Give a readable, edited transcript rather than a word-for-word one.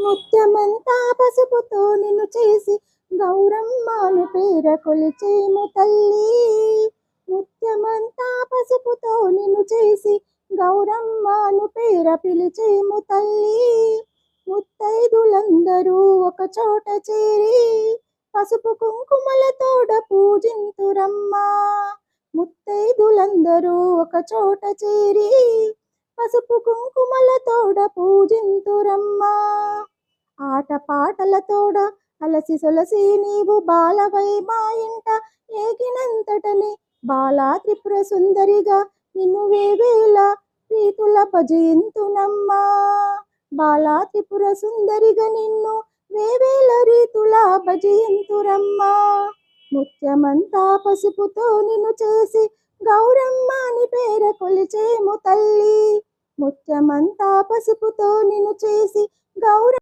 ముత్యమంతా పసుపుతో నిన్ను చేసి గౌరమ్మను పేర కొలిచేము తల్లి. ముత్యమంతా పసుపుతో నిన్ను చేసి గౌరమ్మను పేర పిలిచేము తల్లి. ముత్తైదులందరూ ఒక చోట చేరి పసుపు కుంకుమలతోడ పూజింతురమ్మా. ముత్తైదులందరూ ఒక చోట చేరి పసుపు కుంకుమలతోడ పూజింతురమ్మా. ఆట పాటలతోడ అలసి సొలసి నీవు బాలవై మా ఇంట ఏగినంతటనే బాలా త్రిపుర సుందరిగా నిన్ను వేవేల రీతుల భజయింతునమ్మా. బాలా త్రిపుర సుందరిగా నిన్ను వేవేల రీతుల భజయింతురమ్మా. ముత్యమంతా పసుపుతో నిన్ను చేసి గౌరమ్మ అని పేర కొలిచేము తల్లి. ముత్యమంతా పసుపుతో నిన్ను చేసి గౌరమ్మ